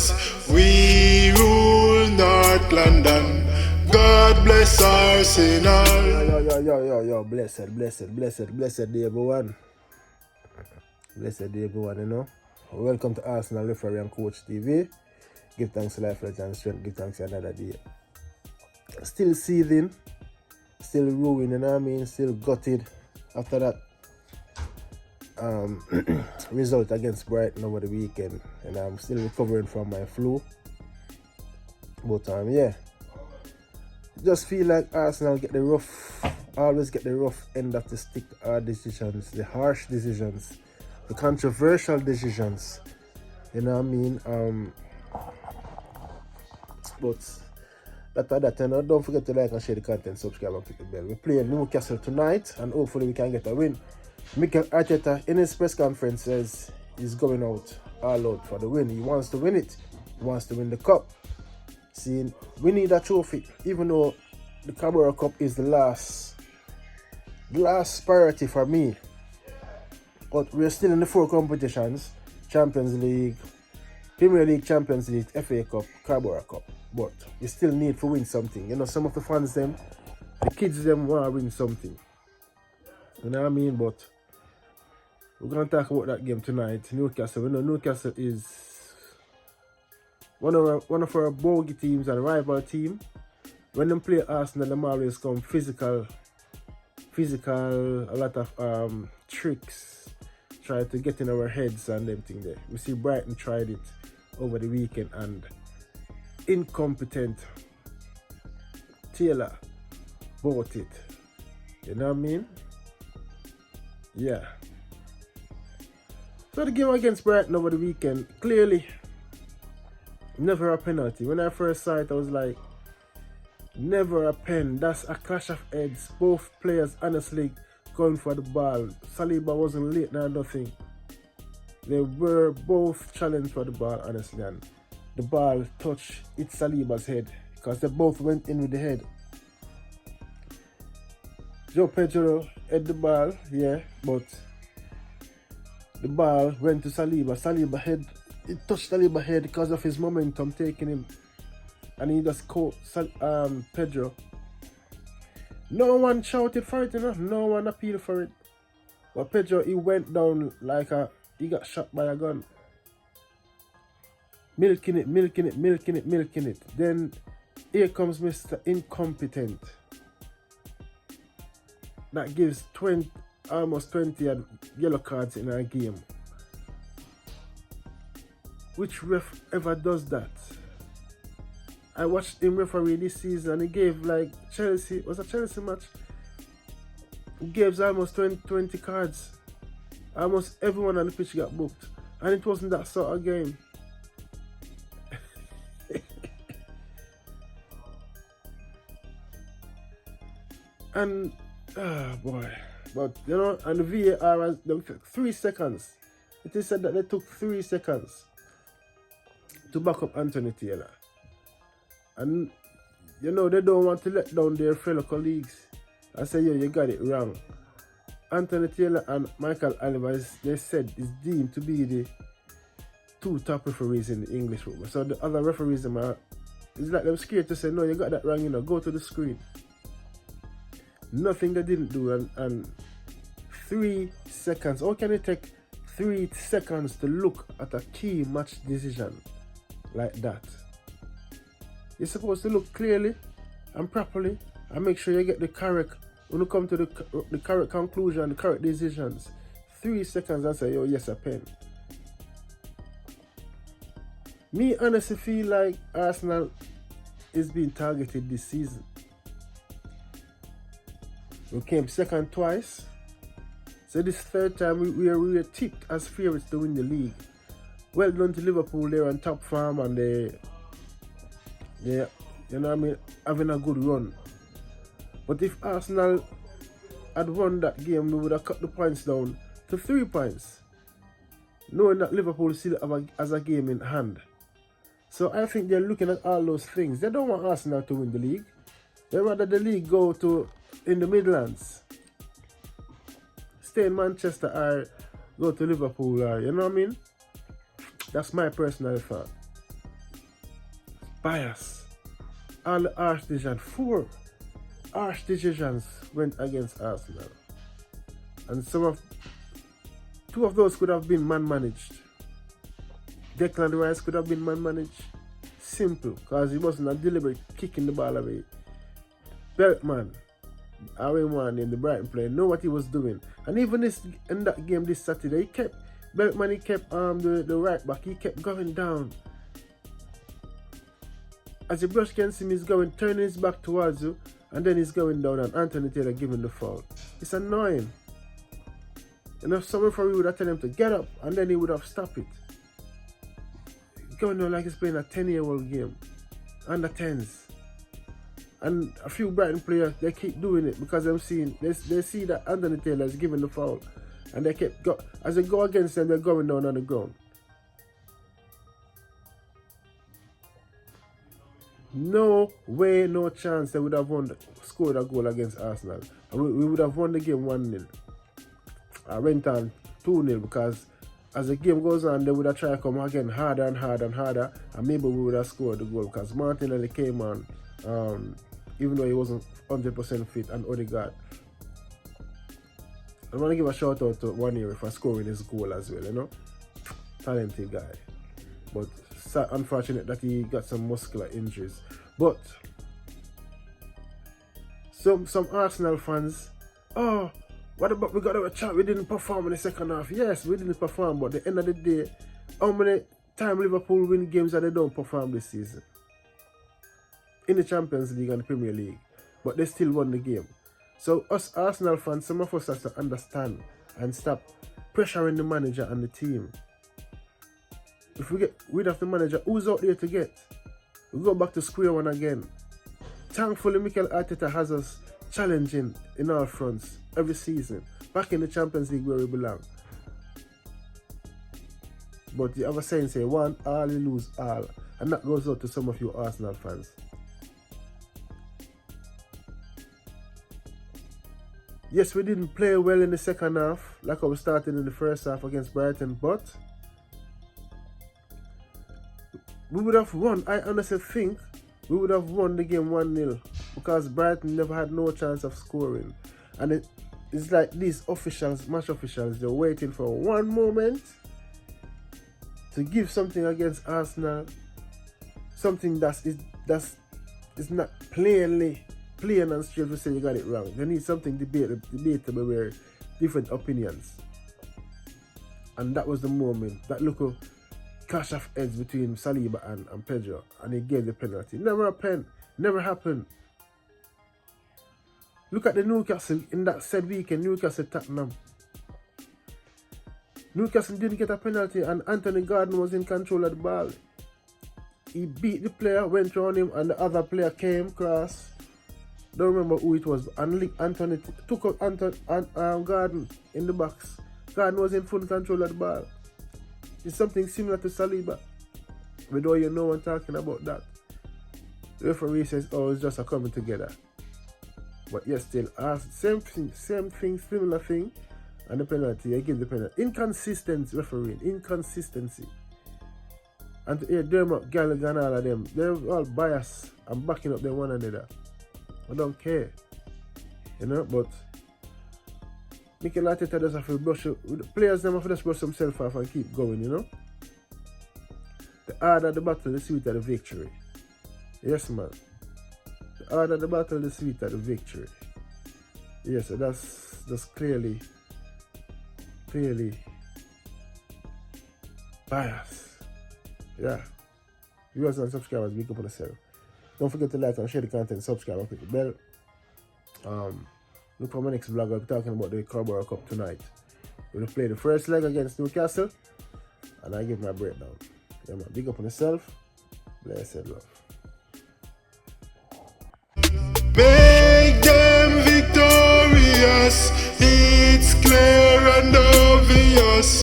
fans, we rule North London. God bless Arsenal. Yo, blessed day everyone. Blessed day everyone, you know. Welcome to Arsenal Referee and Coach TV. Give thanks to life, life and strength. Give thanks to another day. Still seething, still ruined, you know what I mean? Still gutted after that result against Brighton over the weekend, and I'm still recovering from my flu. But yeah, just feel like Arsenal always get the rough end of the stick. Our decisions, the harsh decisions, the controversial decisions. You know what I mean? But that, you know, don't forget to like and share the content, subscribe and click the bell. We're playing Newcastle tonight, and hopefully we can get a win. Mikel Arteta in his press conference says he's going out all out for the win. He wants to win it. He wants to win the cup. See, we need a trophy, even though the Carabao Cup is the last priority for me. But we're still in the 4 competitions: Champions League, Premier League, Champions League, FA Cup, Carabao Cup. But we still need to win something. You know, some of the fans them, the kids them want to win something. You know what I mean? But we're going to talk about that game tonight. Newcastle. We know Newcastle is one of our bogey teams and rival team. When they play Arsenal, they always come physical, a lot of tricks, try to get in our heads and them thing there. We see Brighton tried it over the weekend and incompetent Taylor bought it. You know what I mean? Yeah. So the game against Brighton over the weekend, clearly never a penalty. When I first saw it, I was like, never a pen. That's a clash of heads. Both players honestly going for the ball. Saliba wasn't late nor nothing. They were both challenged for the ball, honestly, and the ball touched Saliba's head because they both went in with the head. Joe Pedro had the ball, yeah, but the ball went to Saliba. It touched Saliba's head because of his momentum taking him, and he just caught Pedro. No one shouted for it, you know. No one appealed for it. But Pedro, he went down like he got shot by a gun. Milking it. Then here comes Mr. Incompetent. That gives almost 20 yellow cards in a game. Which ref ever does that? I watched him referee this season and he gave like Chelsea, was a Chelsea match? He gave almost 20 cards. Almost everyone on the pitch got booked. And it wasn't that sort of game. And, boy. But, you know, and the VAR, they took 3 seconds. It is said that they took 3 seconds to back up Anthony Taylor. And, you know, they don't want to let down their fellow colleagues. I say, yo, you got it wrong. Anthony Taylor and Michael Oliver, they said, is deemed to be the 2 top referees in the English football. So the other referees, it's like they're scared to say, no, you got that wrong, you know, go to the screen. Nothing they didn't do, and 3 seconds. How can it take 3 seconds to look at a key match decision like that? You're supposed to look clearly and properly and make sure you get the correct, when you come to the correct conclusion, the correct decisions. 3 seconds and say, oh yes, a pen. Me honestly feel like Arsenal is being targeted this season. We came second twice. So this third time we were tipped as favourites to win the league. Well done to Liverpool, they're on top form and they you know what I mean, having a good run. But if Arsenal had won that game, we would have cut the points down to 3 points, knowing that Liverpool still has a game in hand. So I think they're looking at all those things. They don't want Arsenal to win the league. They rather the league go to in the Midlands. Stay in Manchester or go to Liverpool, or you know what I mean? That's my personal thought. bias. All the harsh decisions, 4 harsh decisions went against Arsenal. And 2 of those could have been man-managed. Declan Rice could have been man-managed. Simple, because he wasn't a deliberate kicking the ball away. Beltman, Awen in the Brighton player, know what he was doing. And even in that game this Saturday, Beltman kept the right back, he kept going down. As you brush against him, he's turning his back towards you, and then he's going down, and Anthony Taylor giving the foul. It's annoying. And if some referee would have told him to get up, and then he would have stopped it. Going down like he's playing a 10-year-old game, under 10s. And a few Brighton players, they keep doing it because they see that Anthony Taylor is giving the foul, and they as they go against them, they're going down on the ground. No way, no chance they would have scored a goal against Arsenal. And we would have won the game 1-0. I went on 2-0 because as the game goes on, they would have tried to come again harder and harder and harder, and maybe we would have scored the goal because Martinelli came on, even though he wasn't 100% fit, and Odegaard. I want to give a shout out to Waneri for scoring his goal as well, you know. Talented guy. But unfortunate that he got some muscular injuries. But some Arsenal fans, oh, what about we got our chat? We didn't perform in the second half. Yes, we didn't perform, but at the end of the day, how many times Liverpool win games that they don't perform this season? In the Champions League and the Premier League. But they still won the game. So us Arsenal fans, some of us have to understand and stop pressuring the manager and the team. If we get rid of the manager, who's out there to get? We go back to square one again. Thankfully, Mikel Arteta has us challenging in all fronts every season. Back in the Champions League where we belong. But the other saying say, one all, you lose all. And that goes out to some of you Arsenal fans. Yes, we didn't play well in the second half, like I was starting in the first half against Brighton, but we would have won. I honestly think we would have won the game 1-0 because Brighton never had no chance of scoring. And it's like these officials, match officials, they're waiting for one moment to give something against Arsenal, something that's not plain and straight to say you got it wrong. They need something debatable where different opinions. And that was the moment, that little clash of heads between Saliba and Pedro, and he gave the penalty. Never happened. Look at the Newcastle in that said weekend, Newcastle-Tottenham. Newcastle didn't get a penalty and Anthony Gordon was in control of the ball. He beat the player, went around him, and the other player came across. Don't remember who it was, and Anthony took out Gordon in the box. Gordon was in full control of the ball. It's something similar to Saliba. But though you know I'm talking about that. The referee says, oh, it's just a coming together. But yes, still, same thing, similar thing. And the penalty, I give the penalty. Inconsistent refereeing, inconsistency. And to hear Dermot Gallagher and all of them, they're all biased and backing up them one another. I don't care. You know, but Mikel Arteta does have to brush up. The players them have to just brush themselves off and keep going, you know. The harder the battle, the sweeter the victory. Yes, man. The harder the battle, the sweeter the victory. Yes, so that's clearly bias. Yeah. Viewers and subscribers, big up on yourself. Don't forget to like and share the content, subscribe and click the bell. Look for my next vlog. I'll be talking about the Carabao Cup tonight. We'll play the first leg against Newcastle, and I give my breakdown. Yeah, man. Big up on yourself. Blessed love. Make them victorious. It's clear and obvious.